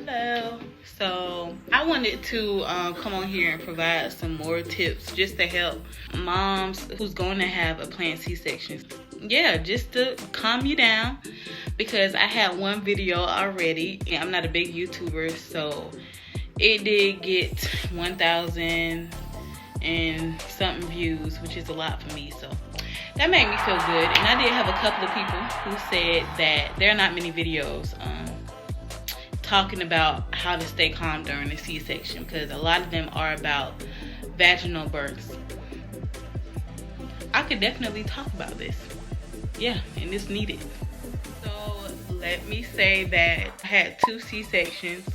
Hello. So I wanted to come on here and provide some more tips just to help moms who's going to have a planned C-section. Yeah, just to calm you down, because I had one video already. I'm not a big YouTuber, so it did get 1,000 and something views, which is a lot for me. So that made me feel good. And I did have a couple of people who said that there are not many videos talking about how to stay calm during the C-section, because a lot of them are about vaginal births. I could definitely talk about this. Yeah, and it's needed. So let me say that I had 2 C-sections,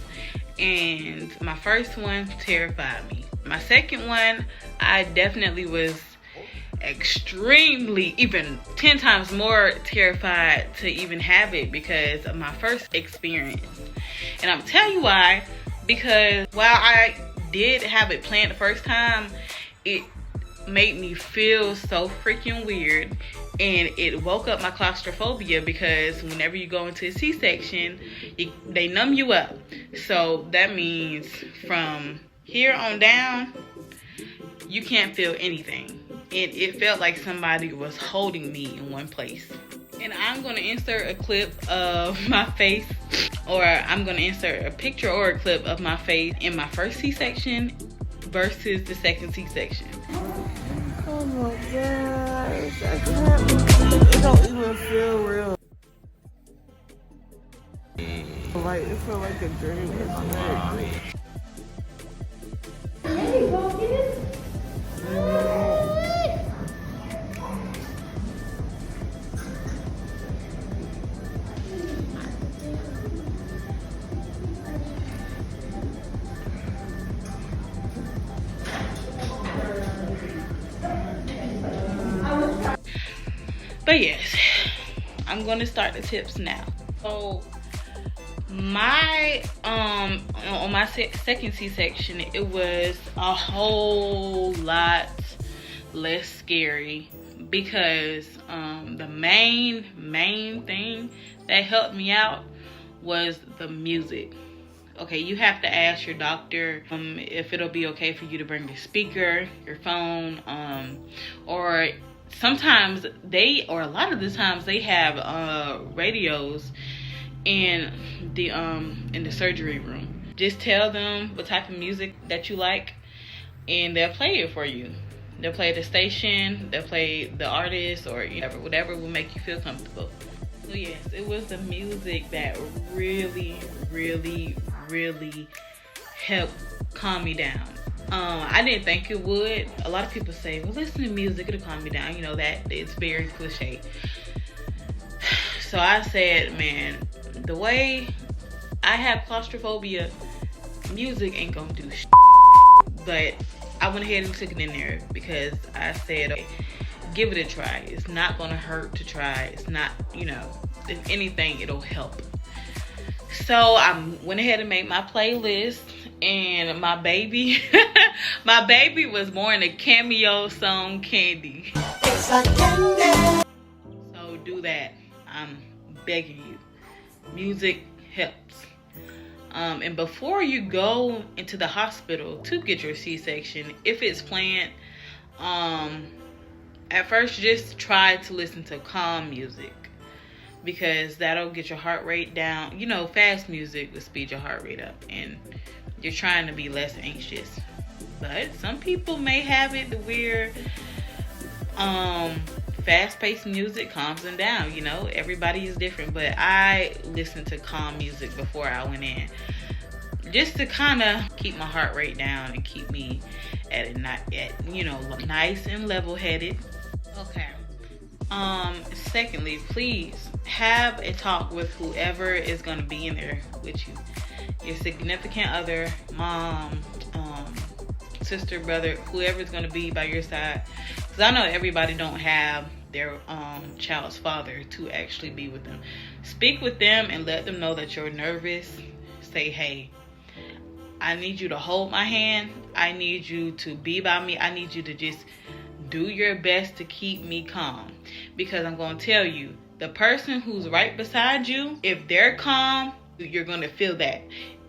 and my first one terrified me. My second one, I definitely was extremely, even 10 times more terrified to even have it because of my first experience. And I'm telling you why, because while I did have it planned the first time, it made me feel so freaking weird, and it woke up my claustrophobia, because whenever you go into a C-section, they numb you up. So that means from here on down, you can't feel anything. It felt like somebody was holding me in one place. And I'm going to insert a clip of my face, or I'm going to insert a picture or a clip of my face in my first C-section versus the second C-section. Oh my gosh, it don't even feel real. Like, it felt like a dream. Hey, go get it. But yes, I'm gonna start the tips now. So my on my second C-section, it was a whole lot less scary, because the main thing that helped me out was the music. Okay, you have to ask your doctor if it'll be okay for you to bring your speaker, your phone, or sometimes a lot of the times they have radios in the surgery room. Just tell them what type of music that you like, and they'll play it for you. They'll play the station, they'll play the artist, or whatever will make you feel comfortable. So yes, it was the music that really helped calm me down. I didn't think it would. A lot of people say, well, listen to music, it'll calm me down. You know, that it's very cliche. So I said, man, the way I have claustrophobia, music ain't gonna do shit. But I went ahead and took it in there, because I said, okay, give it a try. It's not gonna hurt to try. It's not, if anything, it'll help. So I went ahead and made my playlist, and my baby was born a cameo song, Candy. It's like candy. So do that. I'm begging you. Music helps. And before you go into the hospital to get your C-section, if it's planned, at first just try to listen to calm music, because that'll get your heart rate down. Fast music will speed your heart rate up, and you're trying to be less anxious. But some people may have it to where fast-paced music calms them down. Everybody is different, but I listened to calm music before I went in, just to kind of keep my heart rate down and keep me at nice and level-headed. Okay. Secondly, please have a talk with whoever is going to be in there with you. Your significant other, mom, sister, brother, whoever's going to be by your side. Because I know everybody don't have their child's father to actually be with them. Speak with them and let them know that you're nervous. Say, hey, I need you to hold my hand. I need you to be by me. I need you to just do your best to keep me calm. Because I'm going to tell you, the person who's right beside you, if they're calm, you're going to feel that.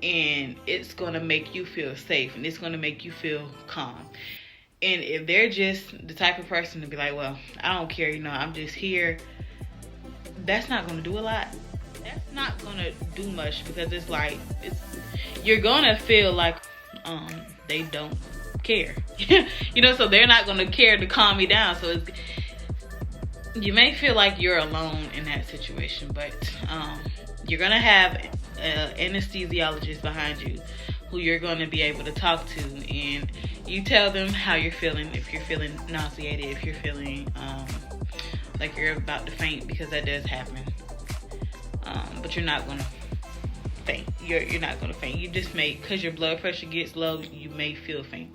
and it's gonna make you feel safe, and it's gonna make you feel calm. And if they're just the type of person to be like, well, I don't care, you know, I'm just here, that's not gonna do a lot. That's not gonna do much, because it's like, you're gonna feel like they don't care. You know, so they're not gonna care to calm me down. So you may feel like you're alone in that situation, but you're gonna have an anesthesiologist behind you who you're going to be able to talk to, and you tell them how you're feeling. If you're feeling nauseated, if you're feeling like you're about to faint, because that does happen, but you're not going to faint. You're not going to faint. You just may, because your blood pressure gets low, you may feel faint.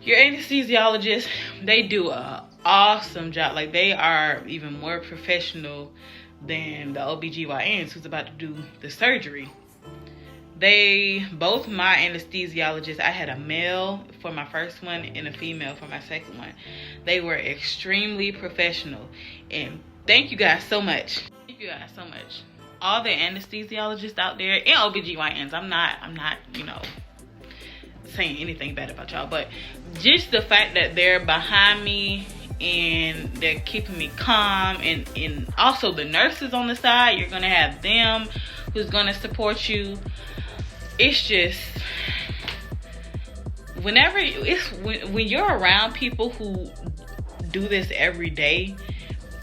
Your anesthesiologist, they do an awesome job. Like, they are even more professional than the OBGYNs who's about to do the surgery. Both my anesthesiologists, I had a male for my first one and a female for my second one. They were extremely professional, and thank you guys so much. Thank you guys so much. All the anesthesiologists out there and OBGYNs, I'm not, you know, saying anything bad about y'all, but just the fact that they're behind me and they're keeping me calm, and also the nurses on the side, you're gonna have them who's gonna support you. It's just, when you're around people who do this every day,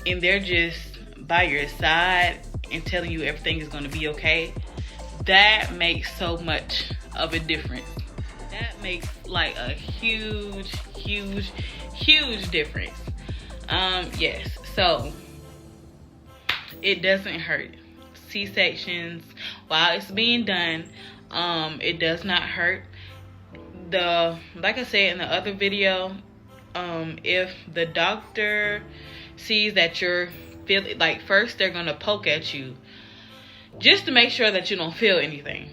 and they're just by your side and telling you everything is going to be okay, that makes so much of a difference. That makes like a huge difference. Yes, so it doesn't hurt. C-sections, while it's being done, it does not hurt. Like I said in the other video, if the doctor sees that you're feeling, like, first they're gonna poke at you just to make sure that you don't feel anything,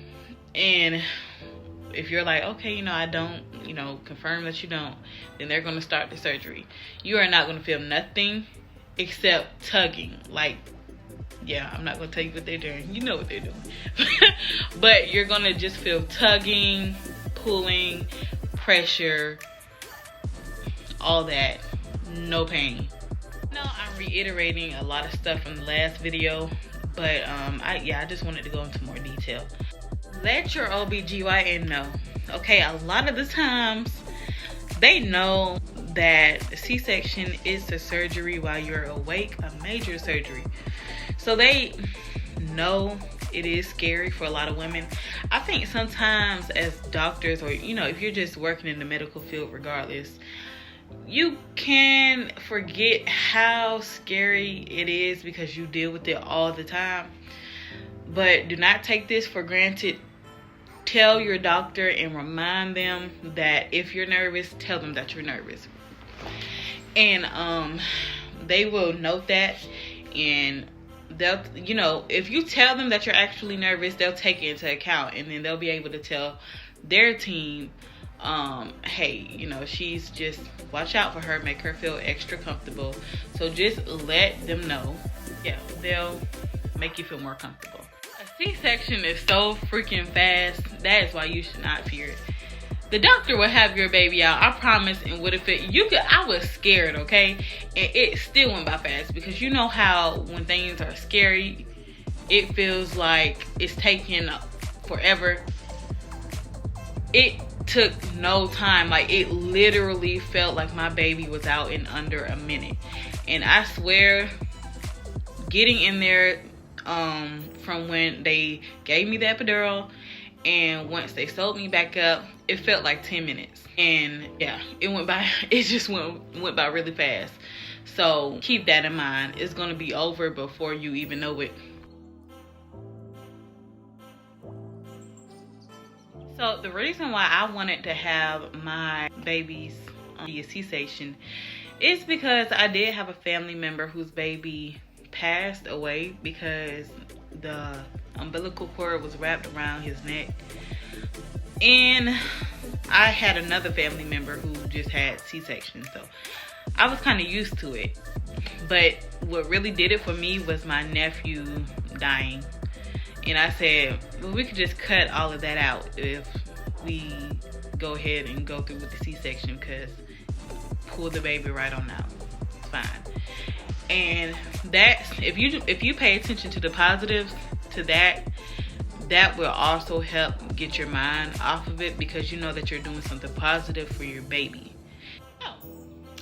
and if you're like, okay, you know, I don't, you know, confirm that you don't, then they're gonna start the surgery. You are not gonna feel nothing except tugging. Like, yeah, I'm not gonna tell you what they're doing. You know what they're doing. But you're gonna just feel tugging, pulling, pressure, all that. No pain. No, I'm reiterating a lot of stuff from the last video, but I just wanted to go into more detail. Let your OBGYN know. Okay, a lot of the times they know that C-section is a surgery while you're awake, a major surgery. So they know it is scary for a lot of women. I think sometimes as doctors, or, you know, if you're just working in the medical field regardless, you can forget how scary it is because you deal with it all the time. But do not take this for granted. Tell your doctor and remind them that if you're nervous, tell them that you're nervous. And they will note that, and they'll, you know, if you tell them that you're actually nervous, they'll take it into account, and then they'll be able to tell their team, hey, you know, she's just, watch out for her, make her feel extra comfortable. So just let them know. Yeah, they'll make you feel more comfortable. A C-section is so freaking fast. That is why you should not fear it. The doctor will have your baby out, I promise. And what if I was scared, okay? And it still went by fast, because you know how when things are scary, it feels like it's taking forever. It took no time. Like, it literally felt like my baby was out in under a minute. And I swear, getting in there, from when they gave me the epidural and once they sewed me back up, it felt like 10 minutes. And yeah, it just went by really fast. So keep that in mind. It's gonna be over before you even know it. So the reason why I wanted to have my babies be a C-section is because I did have a family member whose baby passed away because the umbilical cord was wrapped around his neck. And I had another family member who just had C-section, so I was kind of used to it. But what really did it for me was my nephew dying. And I said, well, we could just cut all of that out if we go ahead and go through with the C-section, because pull the baby right on out. It's fine. And that's, if you pay attention to the positives to that will also help get your mind off of it, because you know that you're doing something positive for your baby. Oh,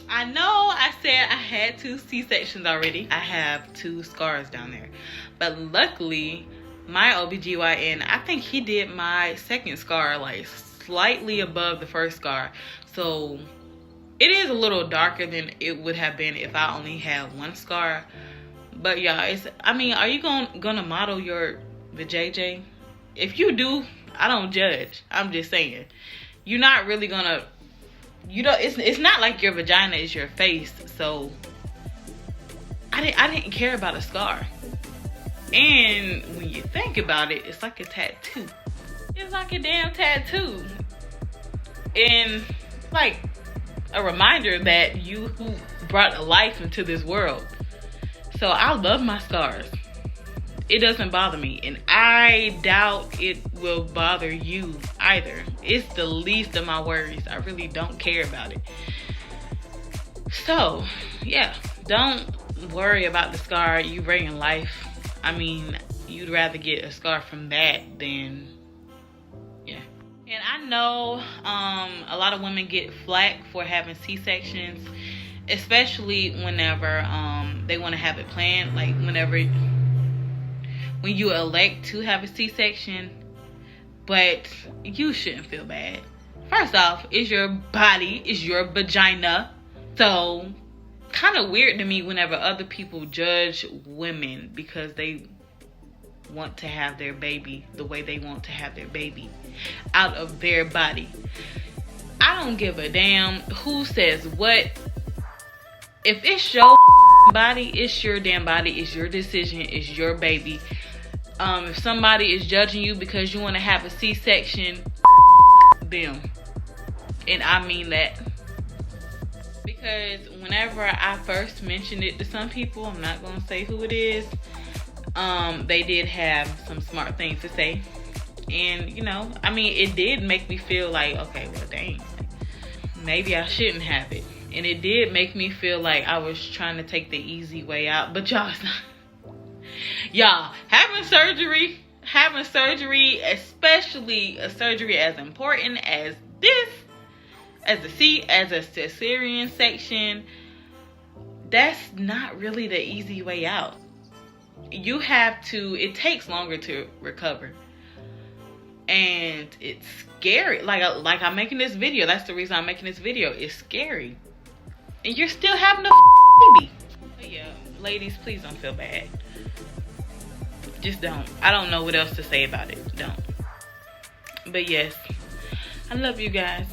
I know I said I had 2 C-sections already. I have 2 scars down there. But luckily, my OBGYN, I think he did my second scar like slightly above the first scar. So it is a little darker than it would have been if I only had 1 scar. But yeah, I mean, are you gonna model your vajayjay? If you do, I don't judge. I'm just saying, you're not really gonna, it's not like your vagina is your face. So I didn't care about a scar. And when you think about it, it's like a tattoo. It's like a damn tattoo. And like a reminder that you who brought a life into this world. So I love my scars. It doesn't bother me. And I doubt it will bother you either. It's the least of my worries. I really don't care about it. So yeah, don't worry about the scar. You bring life. I mean, you'd rather get a scar from that than, yeah. And I know a lot of women get flack for having C-sections, especially whenever they want to have it planned. Like when you elect to have a C-section, but you shouldn't feel bad. First off, it's your body, it's your vagina. So kind of weird to me whenever other people judge women because they want to have their baby the way they want to have their baby out of their body. I don't give a damn who says what. If it's your body, it's your damn body, it's your decision, it's your baby. If somebody is judging you because you want to have a C-section, them. And I mean that. Because whenever I first mentioned it to some people, I'm not going to say who it is, they did have some smart things to say. And, you know, I mean, it did make me feel like, okay, well, dang, maybe I shouldn't have it. And it did make me feel like I was trying to take the easy way out. But y'all, having surgery, especially a surgery as important as this, as a cesarean section, that's not really the easy way out. You have to, it takes longer to recover. And it's scary. Like I'm making this video. That's the reason I'm making this video. It's scary. And you're still having a baby. But yeah, ladies, please don't feel bad. Just don't. I don't know what else to say about it. Don't. But yes, I love you guys.